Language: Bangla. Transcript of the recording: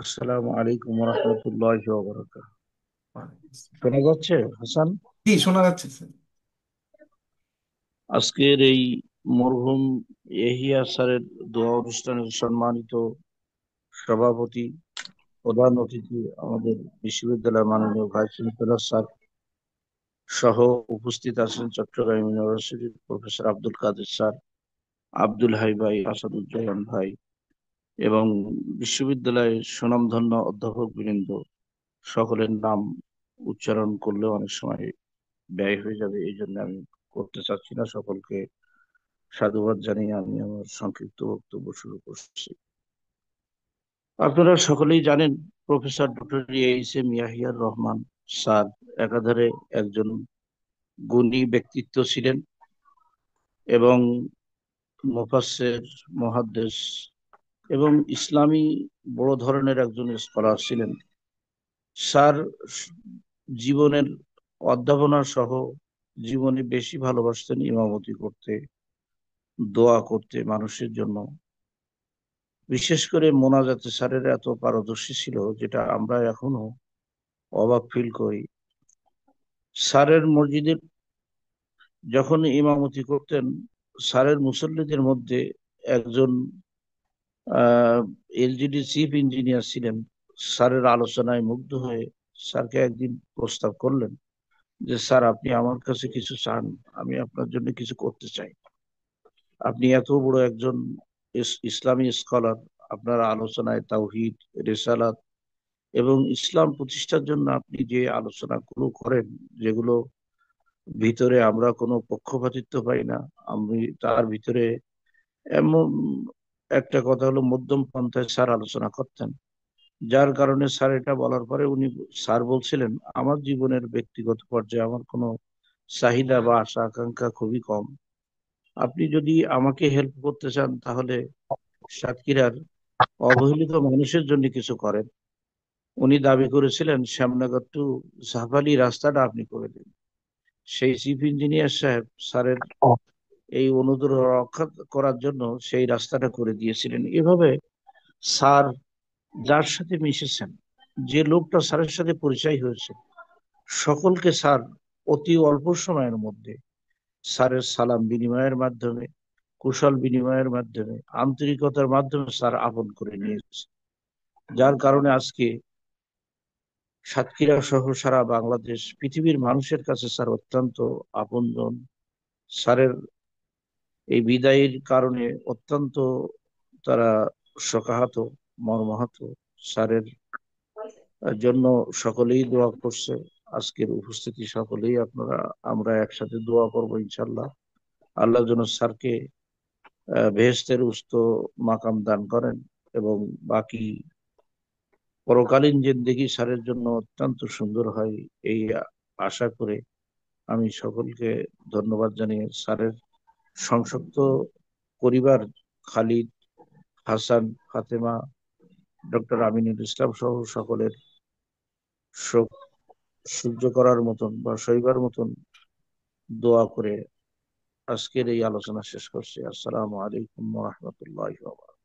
আসসালামু আলাইকুম রহমতুল্লাহি ওয়া বারাকাতুহু। ওয়ালাইকুম আসসালাম। শোনা যাচ্ছে হাসান? জি, শোনা যাচ্ছে স্যার। আজকের এই মরহুম এহিয়া স্যারের দোয়া অনুষ্ঠানের সম্মানিত সভাপতি, প্রধান অতিথি আমাদের বিশ্ববিদ্যালয়ের মাননীয় ভাইস চ্যান্সেলর স্যার সহ উপস্থিত আছেন চট্টগ্রাম ইউনিভার্সিটির প্রফেসর আব্দুল কাদের স্যার, আব্দুল হাই ভাই, আসাদুজ্জামান ভাই এবং বিশ্ববিদ্যালয়ের সুনামধন্য অধ্যাপক বৃন্দ। সকলের নাম উচ্চারণ করলেও অনেক সময় ব্যয় হয়ে যাবে, এই জন্য আমি করতে চাচ্ছি না। সকলকে সাধুবাদ জানিয়ে আমি আমার সংক্ষিপ্ত বক্তব্য শুরু করছি। আপনারা সকলেই জানেন, প্রফেসর ডক্টর এইচ এম ইয়াহিয়ার রহমান স্যার একাধারে একজন গুণী ব্যক্তিত্ব ছিলেন এবং মুফাসসির, মুহাদ্দিস এবং ইসলামী বড় ধরনের একজন স্কলার ছিলেন। স্যার জীবনের অধ্যাপনা সহ জীবনে বেশি ভালোবাসতেন ইমামতি করতে, দোয়া করতে মানুষের জন্য। বিশেষ করে মোনাজাতে স্যারের এত পারদর্শী ছিল, যেটা আমরা এখনো অবাক ফিল করি। স্যারের মসজিদে যখন ইমামতি করতেন, স্যারের মুসল্লিদের মধ্যে একজন আহ এলজিডি চিফ ইঞ্জিনিয়ার ছিলেন। স্যারের আলোচনায় মুগ্ধ হয়ে স্যারকে একদিন প্রস্তাব করলেন যে, স্যার আপনি আমার কাছে কিছু চান, আমি আপনার জন্য কিছু করতে চাই। আপনি এত বড় একজন ইসলামী স্কলার, আপনার আলোচনায় তাওহীদ, রিসালাত এবং ইসলাম প্রতিষ্ঠার জন্য আপনি যে আলোচনাগুলো করেন, যেগুলো ভিতরে আমরা কোনো পক্ষপাতিত্ব পাই না, আমি তার ভিতরে এমন একটা কথা হলো মধ্যম পন্থায় স্যার আলোচনা করতেন। যার কারণে স্যার এটা বলার পরে স্যার বলছিলেন, আমার জীবনের ব্যক্তিগত পর্যায়ে আমার কোনো চাহিদা বা আশা আকাঙ্ক্ষা খুবই কম। আপনি যদি আমাকে হেল্প করতে চান, তাহলে সাতক্ষীরার অবহেলিত মানুষের জন্য কিছু করেন। উনি দাবি করেছিলেন শ্যামনগর টু ঝাপালি রাস্তাটা আপনি করে দিন। সেই চিফ ইঞ্জিনিয়ার সাহেব স্যারের এই অনুরোধ রক্ষা করার জন্য সেই রাস্তাটা করে দিয়েছিলেন। এভাবে স্যার যার সাথে মিশেছেন, যে লোকটা স্যারের সাথে পরিচয় হয়েছে, সকলকে স্যার অতি অল্প সময়ের মধ্যে স্যারের সালাম বিনিময়ের মাধ্যমে, কুশল বিনিময়ের মাধ্যমে, আন্তরিকতার মাধ্যমে স্যার আপন করে নিয়েছে। যার কারণে আজকে সাতক্ষীরা সহ সারা বাংলাদেশ, পৃথিবীর মানুষের কাছে স্যার অত্যন্ত আপনজন। স্যারের এই বিদায়ের কারণে অত্যন্ত তারা শোকাহত, মর্মাহত। স্যারের জন্য সকলেই দোয়া করছে। আজকের উপস্থিতি সকলেই আপনারা, আমরা একসাথে দোয়া করবো ইনশাল্লাহ। আল্লাহ যেন স্যারকে বেহেশতের উচ্চ মাকাম দান করেন এবং বাকি পরকালীন জিন্দেগি স্যারের জন্য অত্যন্ত সুন্দর হয়, এই আশা করে আমি সকলকে ধন্যবাদ জানিয়ে স্যারের সংসক্ত পরিবার, খালিদ, হাসান, ফাতেমা, ডক্টর আমিনুল ইসলাম সহ সকলের শোক সহ্য করার মতন বা সইবার মতন দোয়া করে আজকের এই আলোচনা শেষ করছি। আসসালামু আলাইকুম ওয়া রাহমাতুল্লাহি ওয়া বারাকাতুহু।